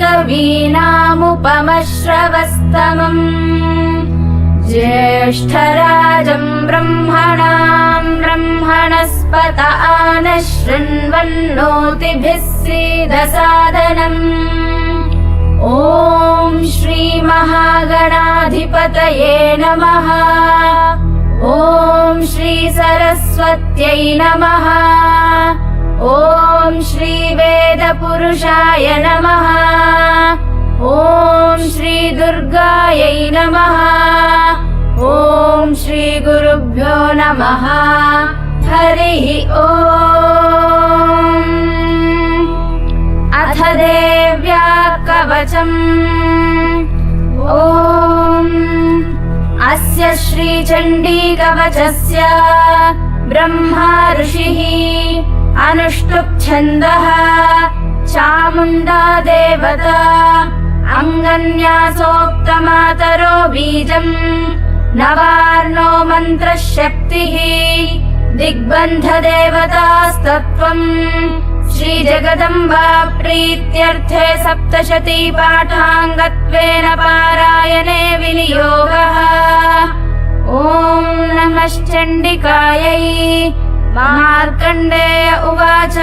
कवीनामुपमश्रवस्तमम् ज्येष्ठराजम् ब्रह्मणस्पत नः शृण्वन्नोतिभिः सीदसादनम्। ॐ श्री महागणाधिपतये नमः। ॐ श्री सरस्वत्यै नमः। ॐ श्री वेदपुरुषाय नमः। ॐ श्री दुर्गायै नमः। ॐ श्री गुरुभ्यो नमः। हरिः ॐ। अथ देव्या कवचम्। ॐ अस्य श्रीचण्डी कवचस्य ब्रह्मा ऋषिः अनुष्टुप् छन्दः चामुण्डा देवता अङ्गन्यासोक्तमातरो बीजम् नवार्णो मन्त्रः शक्तिः दिग्बन्धदेवतास्तत्त्वम् श्रीजगदम्बा प्रीत्यर्थे सप्तशती पाठाङ्गत्वेन पारायणे विनियोगः। ॐ नमश्चण्डिकायै। मार्कण्डेय उवाच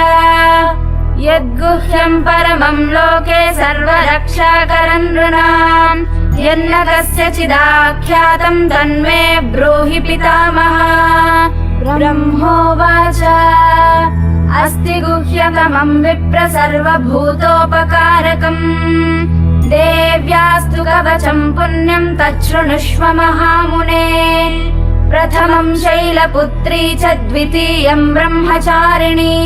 यद्गुह्यम् परमम् लोके सर्वरक्षाकरम् नृणाम् यन्न कस्यचिदाख्यातम् तन्मे ब्रूहि पितामह। ब्रह्मोवाच अस्ति गुह्यतमम् विप्र सर्वभूतोपकारकम् देव्यास्तु कवचम् पुण्यम् तच्छृणुष्व महामुने। प्रथमम् शैलपुत्री च द्वितीयम् ब्रह्मचारिणी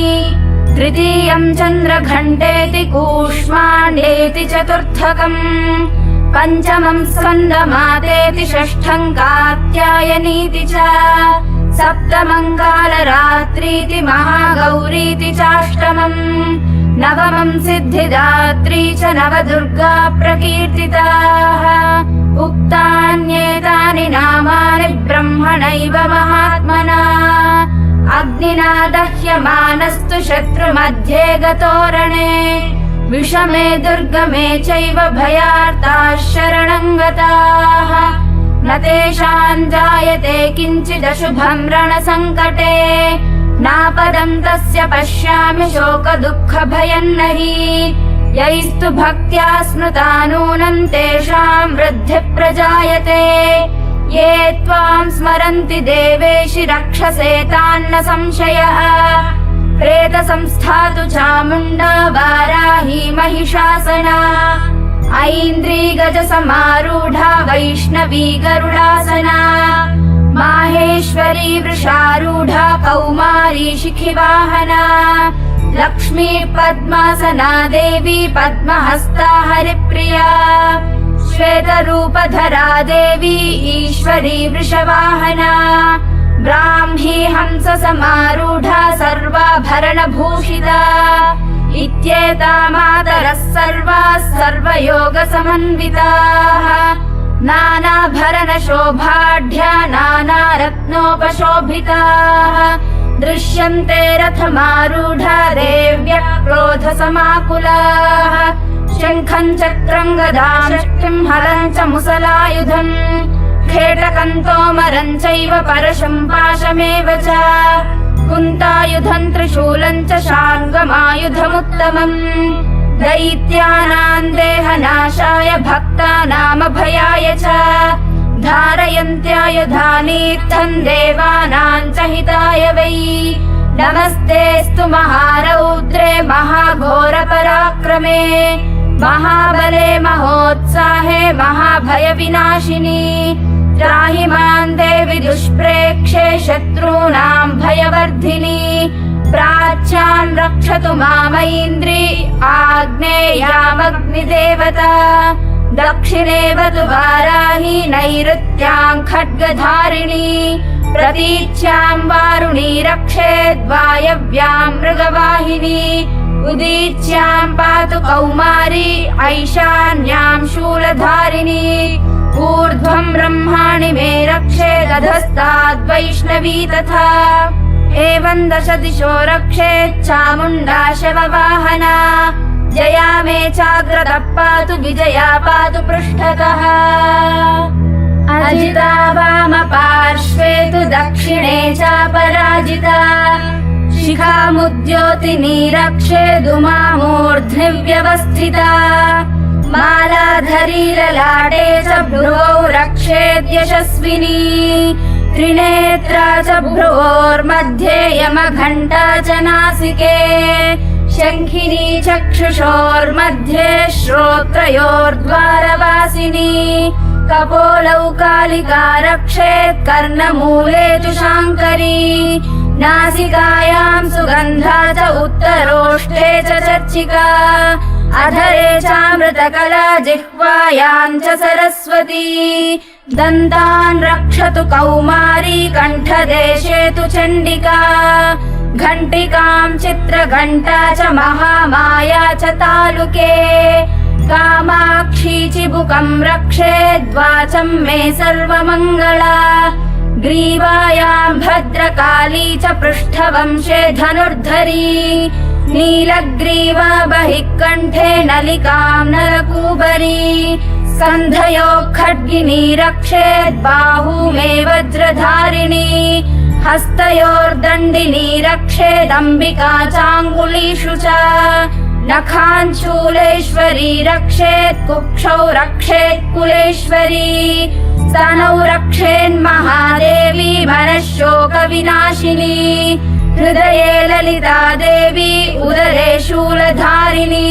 तृतीयम् चन्द्रघण्टेति कूष्माण्डेति चतुर्थकम् पञ्चमम् स्कन्दमातेति षष्ठम् कात्यायनीति च सप्तमम् कालरात्रीति महागौरीति चाष्टमम् नवमम् सिद्धिदात्री च नवदुर्गा प्रकीर्तिताः। उक्तान्येतानि नामानि ब्रह्मणैव महात्मना अग्निना दह्यमानस्तु शत्रुमध्ये गतोरणे विषमे दुर्गमे चैव भयार्ताः शरणम् गताः न तेषाम् जायते किञ्चिदशुभम् रणसङ्कटे नापदम् तस्य पश्यामि शोकदुःखभयम् न हि यैस्तु भक्त्या स्मृता नूनम् तेषाम् वृद्धिः प्रजायते ये त्वाम् स्मरन्ति देवेशि रक्षसे तान्न संशयः। प्रेतसंस्था तु चामुण्डा वाराही महिषासना ऐन्द्री गजसमारूढा वैष्णवी गरुडासना माहेश्वरी वृषारूढा कौमारी शिखिवाहना लक्ष्मी पद्मासना देवी पद्महस्ता हरिप्रिया श्वेतरूपधरा देवी ईश्वरी वृषवाहना ब्राह्मी हंस समारूढा सर्वाभरणभूषिता इत्येता मातरः सर्वाः सर्वयोगसमन्विताः नानाभरणशोभाढ्या नानारत्नोपशोभिताः दृश्यन्ते रथमारूढा देव्यः क्रोधसमाकुलाः शङ्खम् चक्रम् गदाम् षष्टिम् हलम् च मुसलायुधम् खेटकम् तोमरम् चैव परशम् पाशमेव च कुन्तायुधम् त्रिशूलम् च शार्ङ्गमायुधमुत्तमम् दैत्यानाम् देहनाशाय भक्तानामभयाय च धारयन्त्यायुधानीत्थम् देवानाम् च हिताय वै नमस्तेऽस्तु महारौद्रे महाघोरपराक्रमे महाबले महोत्साहे महाभयविनाशिनी त्राहि माम् देवि दुष्प्रेक्षे शत्रूणाम् भयवर्धिनी प्राच्यान् रक्षतु मामैन्द्री आग्नेयामग्निदेवता दक्षिणेव तु वाराही नैऋत्याम् खड्गधारिणी प्रतीच्याम् वारुणी रक्षेद्वायव्याम् मृगवाहिनी उदीच्याम् पातु कौमारी ऐशान्याम् शूलधारिणी ऊर्ध्वम् ब्रह्माणि मे रक्षेदधस्ताद्वैष्णवी तथा एवम् दश दिशो रक्षेत् चामुण्डा शववाहना जया मे चाग्रतः पातु विजया पातु पृष्ठतः अजिता वामपार्श्वे तु दक्षिणे चापराजिता शिखामुद्योतिनी रक्षेदुमामूर्ध्नि व्यवस्थिता मालाधरी ललाटे च भ्रुवौ रक्षेद्यशस्विनी त्रिनेत्रा च भ्रुवोर्मध्ये यमघण्टा च नासिके शङ्खिनी चक्षुषोर्मध्ये श्रोत्रयोर्द्वारवासिनी कपोलौ कालिका रक्षेत् कर्णमूले तु शाङ्करी नासिकायां सुगन्धा च उत्तरोष्ठे च चर्चिका अधरे चामृतकला जिह्वायां च सरस्वती दन्तान् रक्षतु कौमारी कण्ठदेशे तु चण्डिका घण्टिकां चित्रघण्टा च महामाया च तालुके कामाक्षी चिबुकं रक्षेद्वाचं मे सर्वमङ्गला ग्रीवायां भद्रकाली च पृष्ठवंशे धनुर्धरी नीलग्रीवा बहिः कण्ठे नलिकां नरकूबरी स्कन्धयोः खड्गिनी रक्षेद्बाहू मे वज्रधारिणी हस्तयोर्दण्डिनी रक्षेदम्बिका चाङ्गुलीषु च नखान् शूलेश्वरी रक्षेत् कुक्षौ रक्षेत् कुलेश्वरी स्तनौ रक्षेन्महादेवी मनःशोकविनाशिनी हृदये ललिता देवी उदरे शूलधारिणी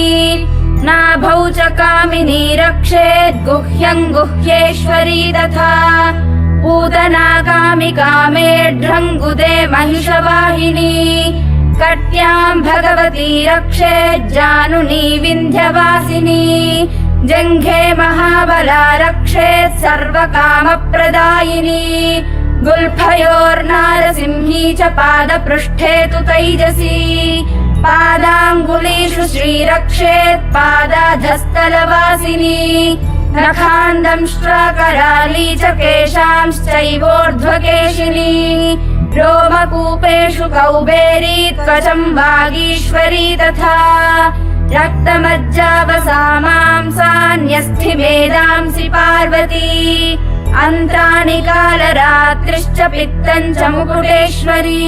नाभौ च कामिनी रक्षेत् गुह्यं गुह्येश्वरी तथा पूतना कामिका मेढ्रङ्गुदे महिषवाहिनी कट्यां भगवती रक्षेत् जानुनी विन्ध्यवासिनी जङ्घे महाबला रक्षेत् सर्वकामप्रदायिनी गुल्फयोर्नारसिंही च पादपृष्ठे तु तैजसी पादाङ्गुलीषु श्रीरक्षेत् पादाधस्तलवासिनी नखान्दंष्ट्राकराली च केशांश्चैवोर्ध्वकेशिनी रोमकूपेषु कौबेरी त्वचं वागीश्वरी तथा रक्तमज्जावसामांसान्यस्थिमेदांसि पार्वती अन्त्राणि कालरात्रिश्च पित्तं च मुकुटेश्वरी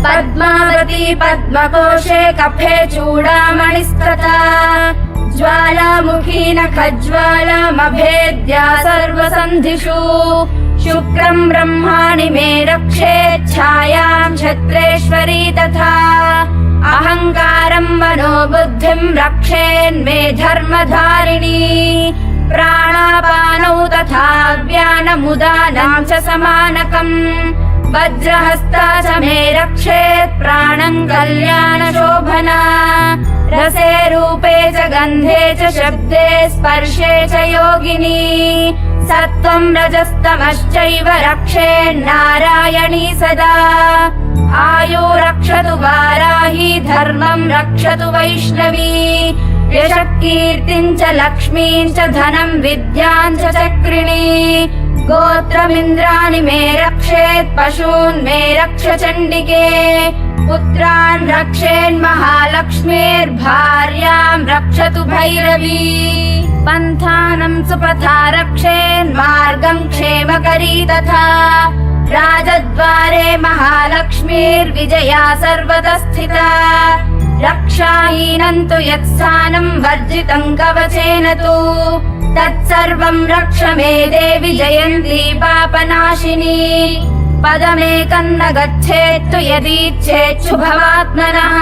पद्मावती पद्मकोशे कफे चूडामणिस्तथा ज्वालामुखी नखज्वालामभेद्या सर्वसन्धिषु शुक्रं ब्रह्माणि मे रक्षेत् छायां क्षत्रेश्वरी तथा अहङ्कारं मनोबुद्धिं रक्षेन्मे धर्मधारिणी प्राणापानौ तथा व्यानमुदानं च समानकम् वज्रहस्ता च मे रक्षेत् प्राणं कल्याणशोभना रसे रूपे च गन्धे च शब्दे स्पर्शे च योगिनी सत्त्वं रजस्तमश्चैव रक्षेन्नारायणी सदा आयु रक्षतु वाराही धर्मं रक्षतु वैष्णवी यशः कीर्तिं च लक्ष्मीं च धनं विद्यां च चक्रिणी गोत्रमिन्द्राणि मे रक्षेत् पशून् मे रक्ष चण्डिके पुत्रान् रक्षेन्महालक्ष्मीर्भार्यां रक्षतु भैरवी पन्थानं सुपथा रक्षेन्मार्गं क्षेमकरी तथा राजद्वारे महालक्ष्मीर्विजया सर्वतः स्थिता रक्षाहीनं तु यत्स्थानं वर्जितं कवचेन तु तत्सर्वं रक्ष मे देवि जयन्ती पापनाशिनी पदमेकं न गच्छेत्तु यदीच्छेत् शुभवात्मनः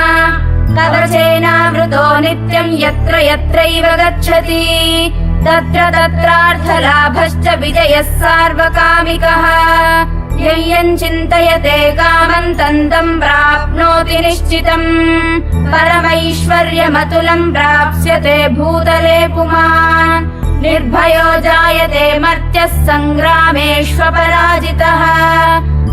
कवचेनावृतो नित्यं यत्र यत्रैव गच्छति तत्र तत्रार्थलाभश्च विजयः सार्वकामिकः यं चिन्तयते कामं तं प्राप्नोति निश्चितम् परमैश्वर्यमतुलं प्राप्स्यते भूतले पुमान् निर्भयो जायते मर्त्यः सङ्ग्रामेष्वपराजितः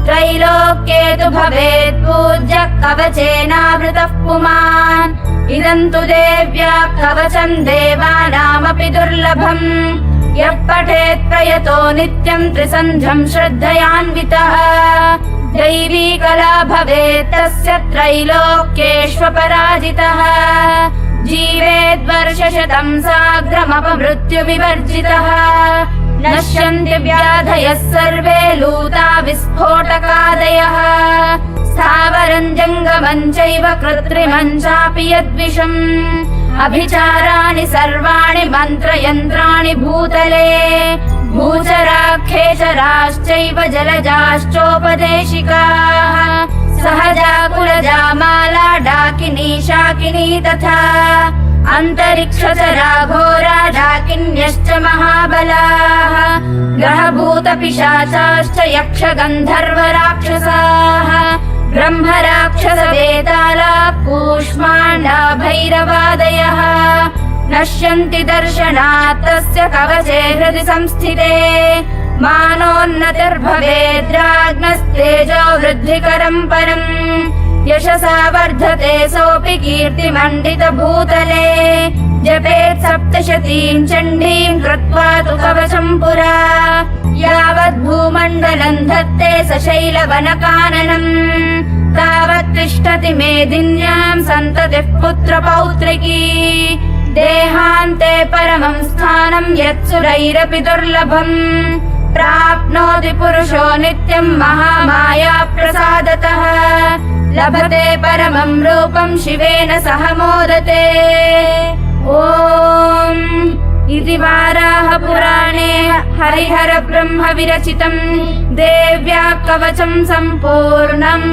त्रैलोक्ये तु भवेत् पूज्यः कवचेनावृतः पुमान् इदं तु देव्या कवचं देवानामपि दुर्लभम् यः पठेत् प्रयतो नित्यं त्रिसन्ध्यं श्रद्धयान्वितः दैवी कला भवेत् तस्य त्रैलोक्येष्वपराजितः जीवेद्वर्षशतं साग्रमपमृत्युविवर्जितः नश्यन्ति व्याधयः सर्वे लूता विस्फोटकादयः स्थावरं जङ्गमं चैव कृत्रिमं चापि यद्विषम् अभिचाराणि सर्वाणि मन्त्रयन्त्राणि भूतले भूचराखेचराश्चैव जलजाश्चोपदेशिकाः सहजा कुलजा माला डाकिनी शाकिनी तथा अन्तरिक्षचरा घोरा डाकिन्यश्च महाबलाः ग्रहभूतपिशाचाश्च यक्षगन्धर्वराक्षसाः ब्रह्मराक्षसवेताला कूष्माण्डा भैरवादयः नश्यन्ति दर्शनात् तस्य कवचे हृदि संस्थिते मानोन्नतिर्भवेद्राज्ञस्तेजो वृद्धिकरम् परम् यशसा वर्धते सोऽपि कीर्तिमण्डित भूतले जपेत् सप्तशतीं चण्डीं कृत्वा तु कवचम् पुरा यावद्भूमण्डलम् धत्ते सशैलवनकाननम् तावत् तिष्ठति मेदिन्याम् सन्ततिः पुत्रपौत्रिकी देहान्ते परमं स्थानं यत्सुरैरपि दुर्लभम् प्राप्नोति पुरुषो नित्यम् महामाया प्रसादतः लभते परमं रूपं शिवेन सह मोदते। ॐ इति वाराहपुराणे हरिहर ब्रह्म विरचितं देव्या कवचं सम्पूर्णम्।